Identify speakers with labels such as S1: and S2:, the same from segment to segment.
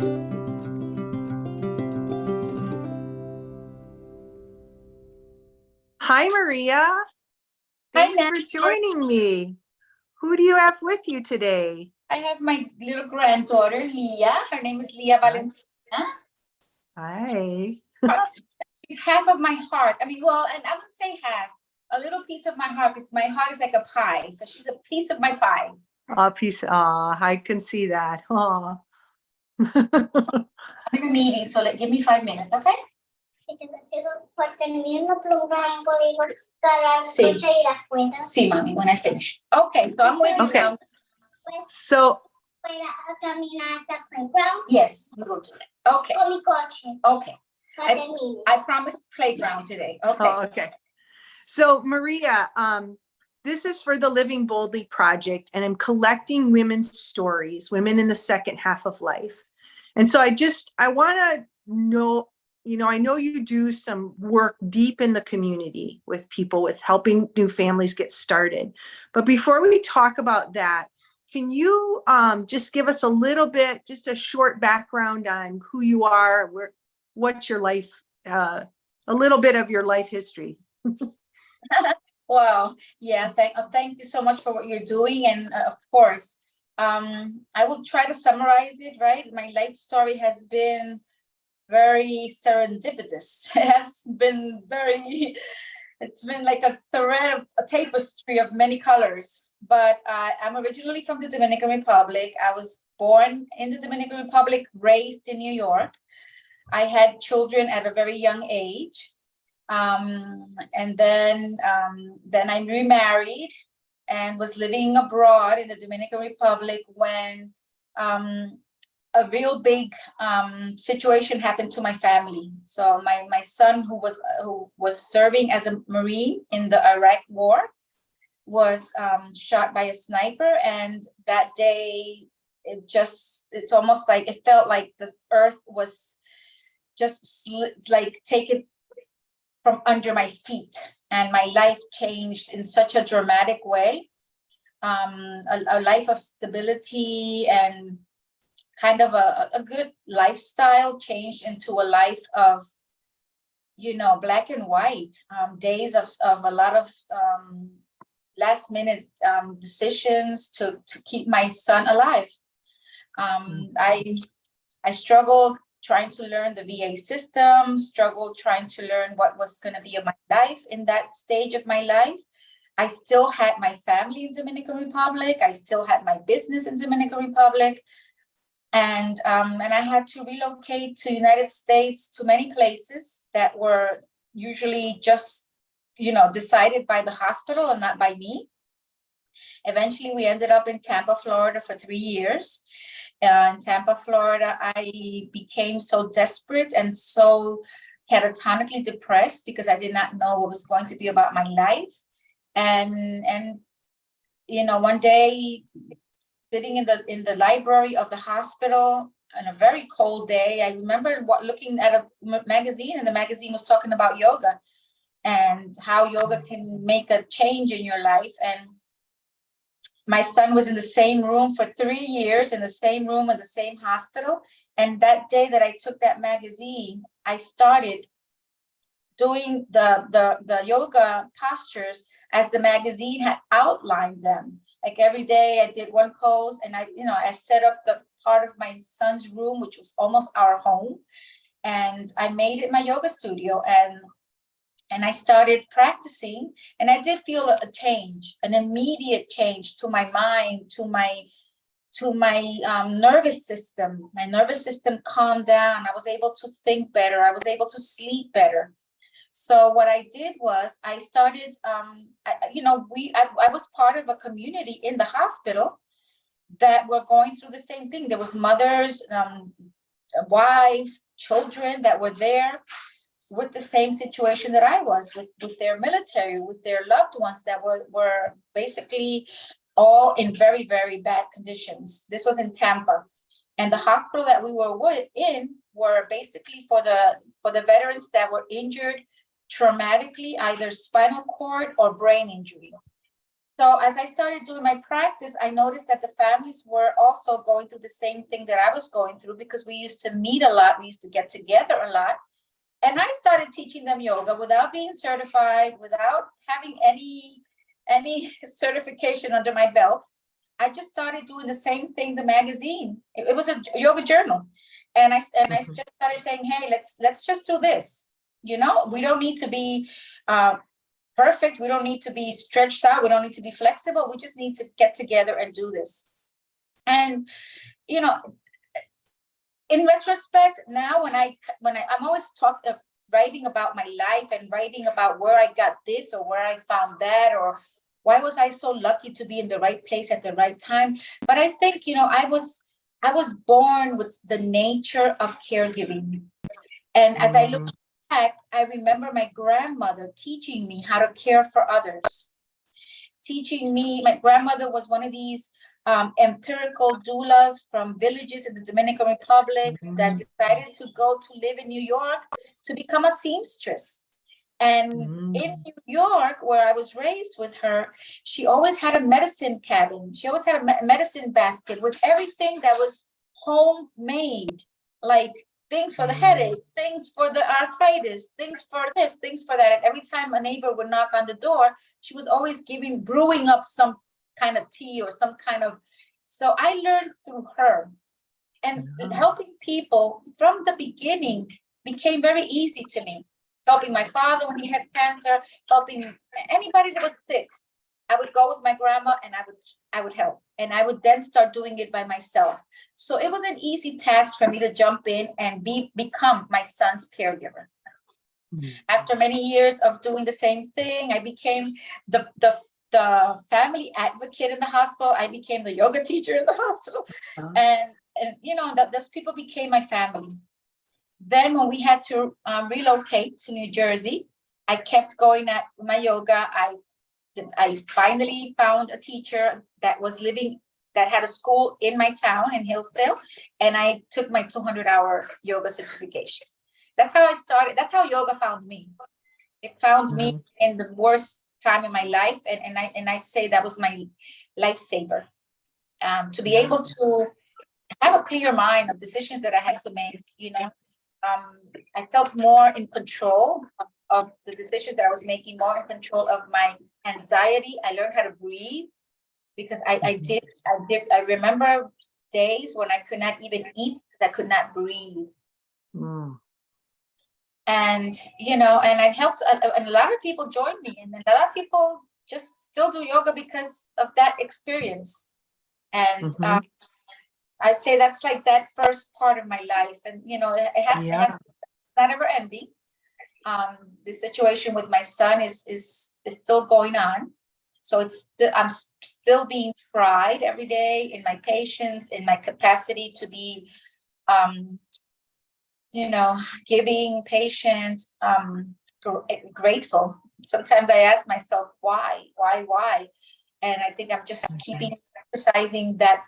S1: Hi, Maria.
S2: Hi,
S1: Thanks for joining me. Who do you have with you today?
S2: I have my little granddaughter, Leah. Her name is Leah Valentina.
S1: Hi.
S2: She's half of my heart. I mean, well, and I wouldn't say half. A little piece of my heart, because my heart is like a pie. So she's a piece of my pie.
S1: A piece. I can see that.
S2: I'm in a meeting, so give me 5 minutes, okay? Sí, mami, when I finish. Okay, so I'm waiting now.
S1: So,
S2: yes, we will do it. Okay. Okay. I promised playground today. Okay.
S1: oh, okay. So, Maria, this is for the Living Boldly Project, and I'm collecting women's stories, women in the second half of life. And so I want to know, I know you do some work deep in the community with people, with helping new families get started. But before we talk about that, can you just give us a little bit, just a short background on who you are, what's your life, a little bit of your life history?
S2: Wow. Yeah. Thank you so much for what you're doing. And of course, I will try to summarize it, right? My life story has been very serendipitous. It's been like a thread of a tapestry of many colors. But I'm originally from the Dominican Republic. I was born in the Dominican Republic, raised in New York. I had children at a very young age. And then I remarried and was living abroad in the Dominican Republic when a real big situation happened to my family. So my son, who was serving as a Marine in the Iraq War, was shot by a sniper. And that day, it's almost like it felt like the earth was just like taken from under my feet, and my life changed in such a dramatic way. A life of stability and kind of a good lifestyle changed into a life of, black and white, days of a lot of last minute decisions to keep my son alive. I struggled trying to learn the VA system, struggled trying to learn what was going to be my life in that stage of my life. I still had my family in Dominican Republic. I still had my business in Dominican Republic. And I had to relocate to United States, to many places that were usually just, decided by the hospital and not by me. Eventually, we ended up in Tampa, Florida for 3 years. In Tampa, Florida, I became so desperate and so catatonically depressed because I did not know what was going to be about my life. And one day, sitting in the library of the hospital on a very cold day, I remember looking at a magazine, and the magazine was talking about yoga and how yoga can make a change in your life. And my son was in the same room for 3 years, in the same room in the same hospital. And that day that I took that magazine, I started doing the yoga postures as the magazine had outlined them. Like every day I did one pose, and I set up the part of my son's room, which was almost our home. And I made it my yoga studio, and I started practicing, and I did feel a change, an immediate change to my mind, to my nervous system. My nervous system calmed down. I was able to think better. I was able to sleep better. So what I did was I started, I was part of a community in the hospital that were going through the same thing. There was mothers, wives, children that were there with the same situation that I was, with their military, with their loved ones that were basically all in very, very bad conditions. This was in Tampa. And the hospital that we were in were basically for the veterans that were injured traumatically, either spinal cord or brain injury. So as I started doing my practice, I noticed that the families were also going through the same thing that I was going through, because we used to meet a lot, we used to get together a lot. And I started teaching them yoga without being certified, without having any certification under my belt. I just started doing the same thing, the magazine. It was a yoga journal. And I just started saying, hey, let's just do this. You know, we don't need to be perfect. We don't need to be stretched out. We don't need to be flexible. We just need to get together and do this. And, you know, in retrospect, now when I'm always writing about my life and writing about where I got this or where I found that, or why was I so lucky to be in the right place at the right time. But I think, you know, I was born with the nature of caregiving. And as I look back, I remember my grandmother teaching me how to care for others. My grandmother was one of these empirical doulas from villages in the Dominican Republic that decided to go to live in New York to become a seamstress. And in New York, where I was raised with her, she always had a medicine cabinet. She always had a medicine basket with everything that was homemade, like things for the headache, things for the arthritis, things for this, things for that. And every time a neighbor would knock on the door, she was always brewing up some kind of tea or some kind of, so I learned through her. And helping people from the beginning became very easy to me. Helping my father when he had cancer, helping anybody that was sick. I would go with my grandma and I would help. And I would then start doing it by myself. So it was an easy task for me to jump in and become my son's caregiver. After many years of doing the same thing, I became the family advocate in the hospital. I became the yoga teacher in the hospital. And you know, those people became my family. Then when we had to relocate to New Jersey, I kept going at my yoga. I finally found a teacher that had a school in my town in Hillsdale, and I took my 200-hour yoga certification. That's how I started. That's how yoga found me. It found me in the worst time in my life, and I'd say that was my lifesaver. To be able to have a clear mind of decisions that I had to make, you know. I felt more in control of the decisions that I was making, more in control of my anxiety. I learned how to breathe, because I remember days when I could not even eat because I could not breathe. And, you know, and I helped, and a lot of people joined me, and a lot of people just still do yoga because of that experience. And I'd say that's like that first part of my life. And, you know, it's not ever ending. The situation with my son is still going on. So I'm still being tried every day in my patience, in my capacity to be, you know, giving, patient, grateful. Sometimes I ask myself, why? And I think I'm just keeping exercising that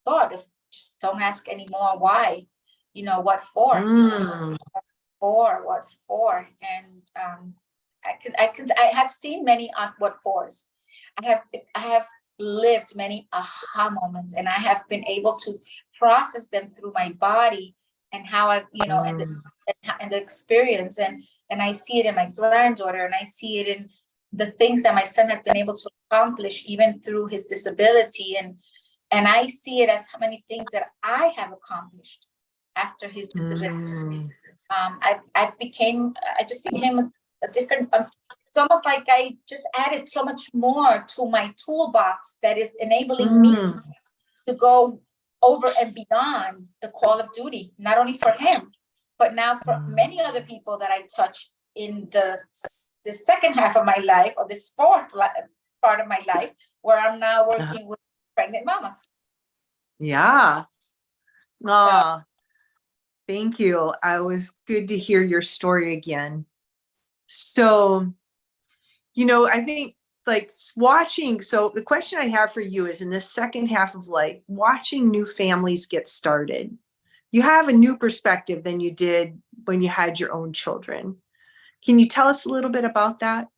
S2: thought of just don't ask anymore why, you know, what for, what for. And I have seen many what fors. I have lived many aha moments, and I have been able to process them through my body and how I've, you know, and the experience, and I see it in my granddaughter, and I see it in the things that my son has been able to accomplish even through his disability, and I see it as how many things that I have accomplished after his disability. I just became a different, it's almost like I just added so much more to my toolbox that is enabling me to go over and beyond the call of duty, not only for him, but now for many other people that I touch in the second half of my life, or this fourth part of my life, where I'm now working with pregnant mamas.
S1: Yeah. Oh, thank you. It was good to hear your story again. So, you know, I think like watching, so the question I have for you is, in this second half of life, watching new families get started, you have a new perspective than you did when you had your own children. Can you tell us a little bit about that?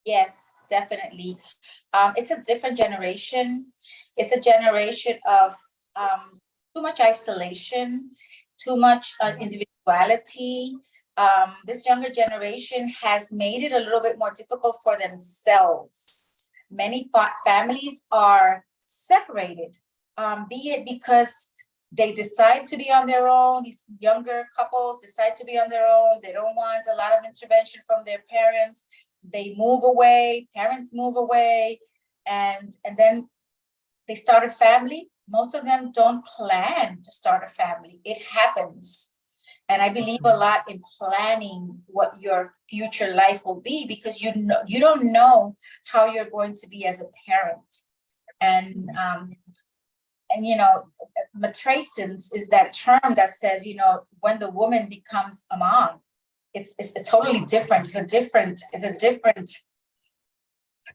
S2: Yes, definitely. It's a different generation. It's a generation of too much isolation, too much individuality. This younger generation has made it a little bit more difficult for themselves. Many families are separated, be it because they decide to be on their own. These younger couples decide to be on their own. They don't want a lot of intervention from their parents. They move away, parents move away, and then they start a family. Most of them don't plan to start a family. It happens. And I believe a lot in planning what your future life will be, because you don't know how you're going to be as a parent. And you know, matrescence is that term that says, you know, when the woman becomes a mom, it's totally different. It's a different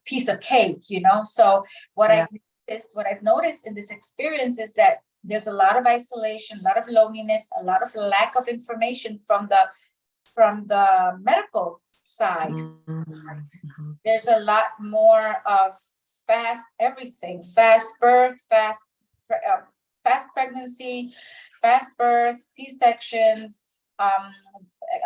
S2: piece of cake, you know. So what I've noticed in this experience is that there's a lot of isolation, a lot of loneliness, a lot of lack of information from the medical side.
S1: Mm-hmm.
S2: There's a lot more of fast everything, fast birth, fast pregnancy, fast birth, C-sections,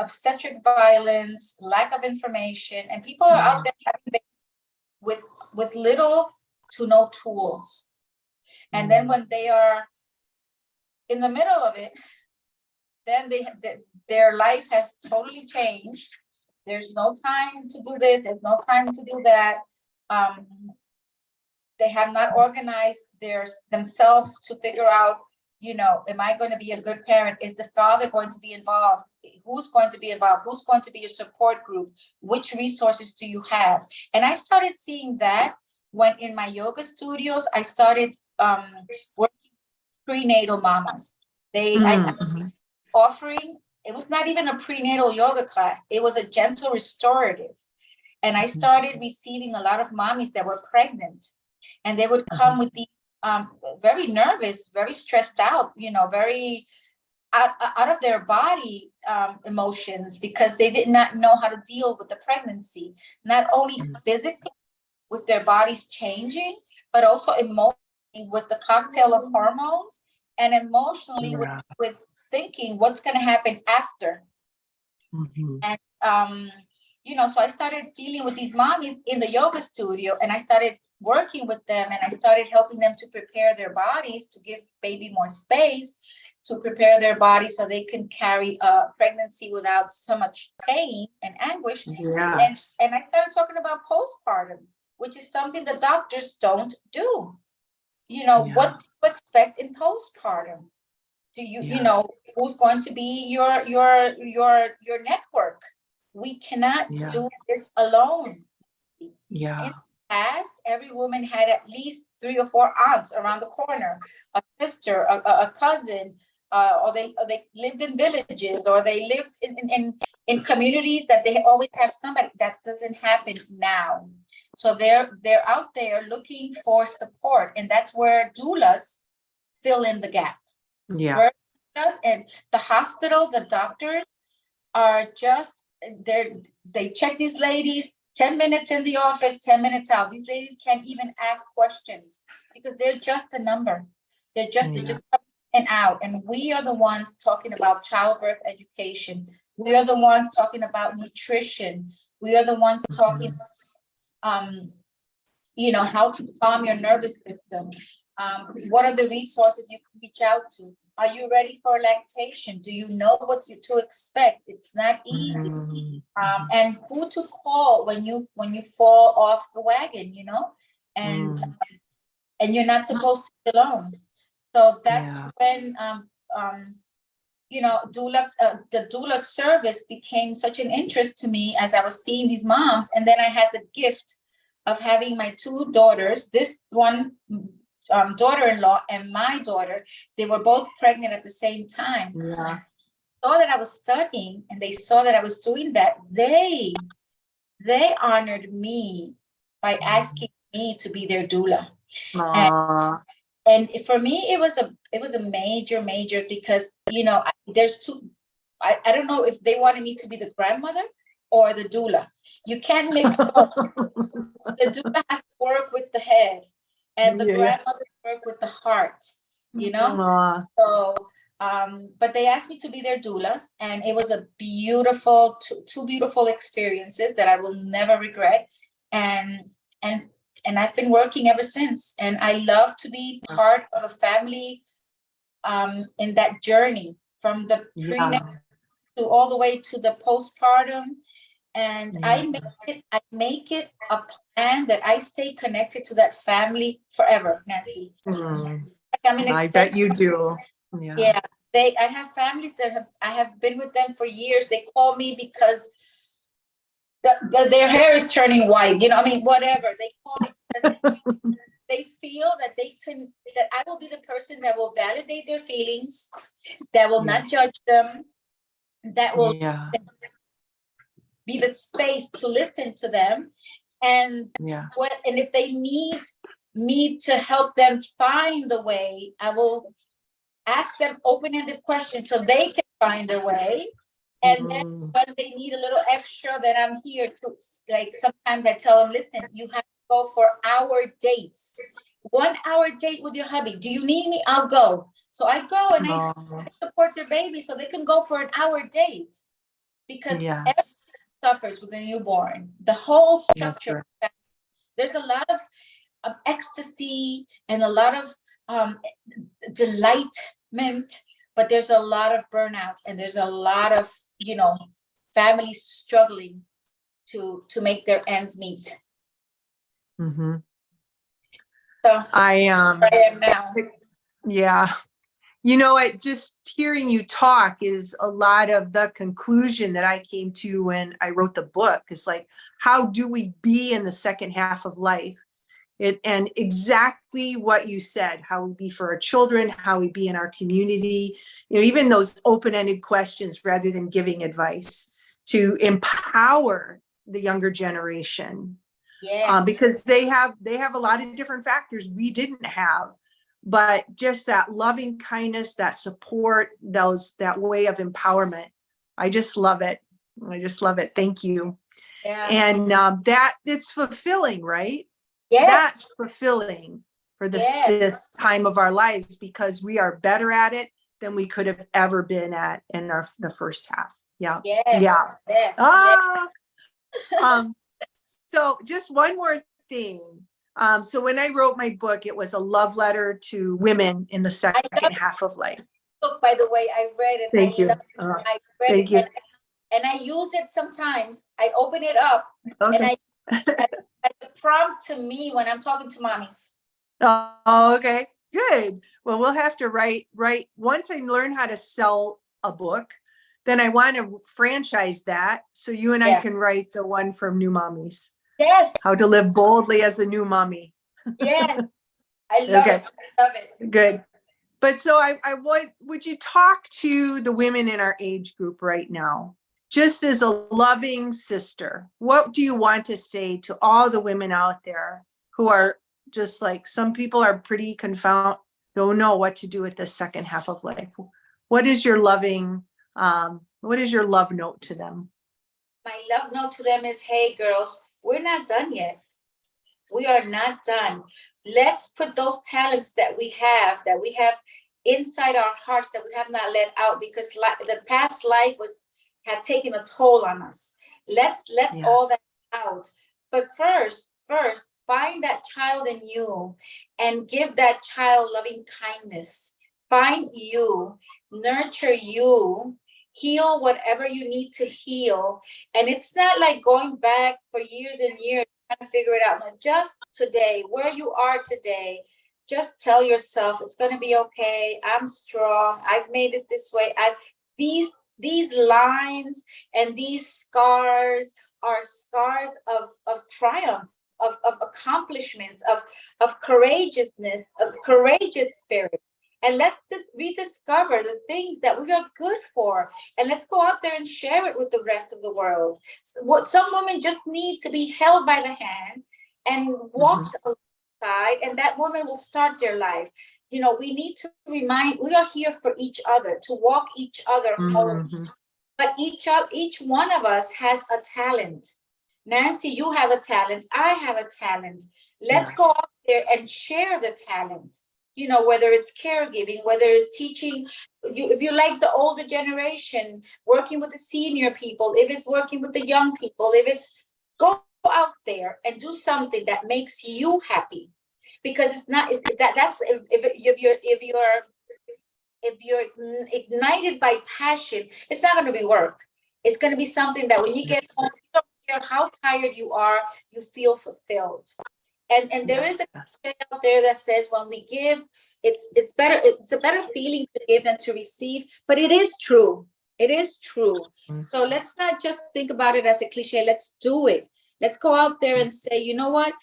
S2: obstetric violence, lack of information, and people are out there having babies with little to no tools. And then when they are in the middle of it, then their life has totally changed. There's no time to do this. There's no time to do that. They have not organized themselves to figure out, you know, am I going to be a good parent? Is the father going to be involved? Who's going to be involved? Who's going to be your support group? Which resources do you have? And I started seeing that when in my yoga studios, I started working prenatal mamas. I offering, it was not even a prenatal yoga class. It was a gentle restorative. And I started receiving a lot of mommies that were pregnant. And they would come with the very nervous, very stressed out, you know, very out of their body emotions, because they did not know how to deal with the pregnancy, not only physically with their bodies changing, but also emotionally with the cocktail of hormones, and emotionally with thinking what's going to happen after. And you know, so I started dealing with these mommies in the yoga studio, and I started working with them, and I started helping them to prepare their bodies, to give baby more space, to prepare their body so they can carry a pregnancy without so much pain and anguish.
S1: Yes.
S2: And I started talking about postpartum, which is something the doctors don't do. You know, what to expect in postpartum. Do you know, who's going to be your network? We cannot do this alone. In the past, every woman had at least 3 or 4 aunts around the corner, a sister, a cousin, or they lived in villages, or they lived in communities that they always have somebody. That doesn't happen now. So they're out there looking for support, and that's where doulas fill in the gap. And the hospital, the doctors are just they check these ladies 10 minutes in the office, 10 minutes out. These ladies can't even ask questions because they're just a number. They're just coming and out. And we are the ones talking about childbirth education. We are the ones talking about nutrition. We are the ones talking you know, how to calm your nervous system. What are the resources you can reach out to? Are you ready for lactation? Do you know what to expect? It's not easy. And who to call when you fall off the wagon, you know, and you're not supposed to be alone. So that's when you know, the doula service became such an interest to me as I was seeing these moms. And then I had the gift of having my 2 daughters, this one daughter-in-law and my daughter. They were both pregnant at the same time. Saw that I was studying, and they saw that I was doing that. They honored me by asking me to be their doula. And for me, it was a major, because, you know, there's 2. I don't know if they wanted me to be the grandmother or the doula. You can't mix both. The doula has to work with the head, and the grandmother work with the heart, you know? So, but they asked me to be their doulas, and it was a beautiful, two beautiful experiences that I will never regret. And I've been working ever since. And I love to be part of a family in that journey from the prenatal to all the way to the postpartum. And I make it a plan that I stay connected to that family forever, Nancy.
S1: I bet you do.
S2: Yeah. I have families that I have been with them for years. They call me because their hair is turning white, you know, I mean, whatever. They call me because they feel that that I will be the person that will validate their feelings, that will not judge them, that will be the space to listen to them. And and if they need me to help them find the way, I will ask them open-ended questions so they can find their way. And then when they need a little extra, then I'm here to, like, sometimes I tell them, listen, you have to go for hour dates. 1 hour date with your hubby. Do you need me? I'll go. So I go and I support their baby so they can go for an hour date. Because everyone suffers with a newborn. The whole structure. There's a lot of ecstasy and a lot of delightment, but there's a lot of burnout, and there's a lot of, you know, families struggling to make their ends meet. So I am now.
S1: Yeah. You know what, just hearing you talk is a lot of the conclusion that I came to when I wrote the book. It's like, how do we be in the second half of life? And exactly what you said, how we be for our children, how we be in our community, you know, even those open-ended questions rather than giving advice, to empower the younger generation. Because they have a lot of different factors we didn't have, but just that loving kindness, that support, that way of empowerment. I just love it. Thank you. And that it's fulfilling, right? That's fulfilling for this time of our lives, because we are better at it than we could have ever been at in the first half. So just one more thing. So when I wrote my book, it was a love letter to women in the second half of life.
S2: Book, by the way, I read it.
S1: Thank you.
S2: I read it, and I use it sometimes. I open it up and I as a prompt to me when I'm talking to mommies.
S1: Oh, okay, good. Well, we'll have to write once I learn how to sell a book, then I want to franchise that so you and I can write the one from New Mommies.
S2: Yes.
S1: How to live boldly as a new mommy.
S2: Yes. I love it. I love it.
S1: Good. But so I would you talk to the women in our age group right now, just as a loving sister? What do you want to say to all the women out there who are just like, some people are pretty confounded, don't know what to do with the second half of life? What is your love note to them?
S2: My love note to them is, hey girls, we're not done yet. We are not done. Let's put those talents that we have inside our hearts that we have not let out, because the past life had taken a toll on us. Let's let all that out. But first, find that child in you and give that child loving kindness. Find you, nurture you, heal whatever you need to heal. And it's not like going back for years and years trying to figure it out. No, just today, where you are today, just tell yourself it's going to be okay. I'm strong. I've made it this way. These lines and these scars are scars of triumph, of accomplishments, of courageousness, of courageous spirit. And let's just rediscover the things that we are good for. And let's go out there and share it with the rest of the world. Some women just need to be held by the hand and walked alongside, and that woman will start their life. You know, we need to remind, we are here for each other, to walk each other home. but each one of us has a talent. Nancy, you have a talent. I have a talent. Let's go
S1: Yes.
S2: out there and share the talent. You know, whether it's caregiving, whether it's teaching, if you like the older generation, working with the senior people, if it's working with the young people, if it's go out there and do something that makes you happy, because it's not is that that's if you're ignited by passion, it's not going to be work. It's going to be something that when you get home, you don't care how tired you are, you feel fulfilled. And there is a
S1: Yes.
S2: cliche out there that says when we give, it's better, it's a better feeling to give than to receive. But it is true. It is true. So let's not just think about it as a cliche. Let's do it. Let's go out there and say, you know what?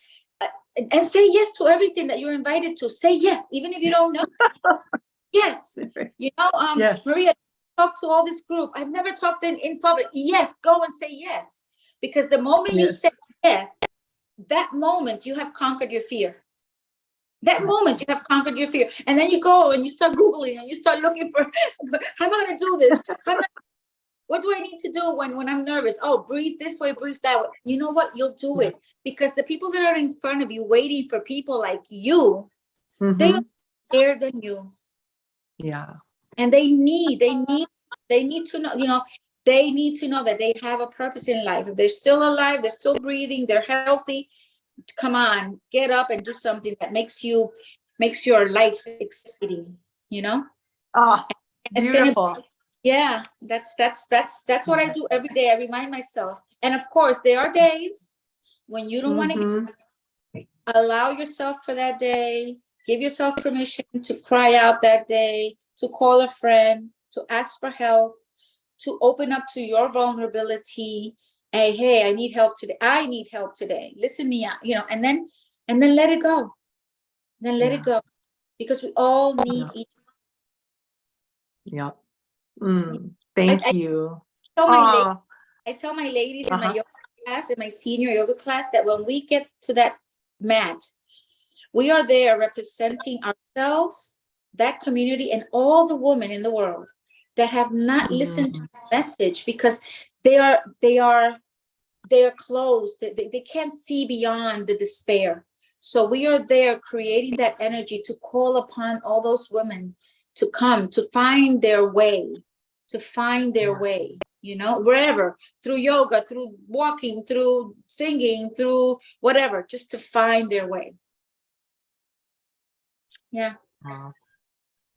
S2: And say yes to everything that you're invited to. Say yes, even if you don't know. Yes. You know,
S1: Yes.
S2: Maria, talk to all this group. I've never talked in public. Yes, go and say yes. Because the moment you
S1: Yes.
S2: say yes, that moment you have conquered your fear. That moment you have conquered your fear. And then you go and you start Googling and you start looking for, how am I going to do this? What do I need to do when I'm nervous? Oh, breathe this way, breathe that way. You know what? You'll do it. Because the people that are in front of you waiting for people like you, they are better than you.
S1: Yeah.
S2: And they need to know, you know, they need to know that they have a purpose in life. If they're still alive, they're still breathing, they're healthy, come on, get up and do something that makes your life exciting, you know?
S1: Oh,
S2: It's gonna,
S1: beautiful.
S2: yeah, that's what I do every day. I remind myself. And of course, there are days when you don't want to allow yourself for that day, give yourself permission to cry out that day, to call a friend, to ask for help, to open up to your vulnerability. Hey, I need help today. I need help today. Listen me out, you know, and then let it go. Then let it go. Because we all need each.
S1: Yeah. Thank you.
S2: I tell my ladies in my yoga class, in my senior yoga class, that when we get to that mat, we are there representing ourselves, that community, and all the women in the world that have not listened to the message because they are closed. They can't see beyond the despair. So we are there creating that energy to call upon all those women to come, to find their way, you know, wherever, through yoga, through walking, through singing, through whatever, just to find their way. Yeah.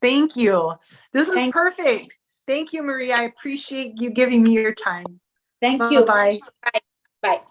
S1: Thank you. This was perfect. Thank you, Maria. I appreciate you giving me your time.
S2: Thank you.
S1: Bye.
S2: Bye.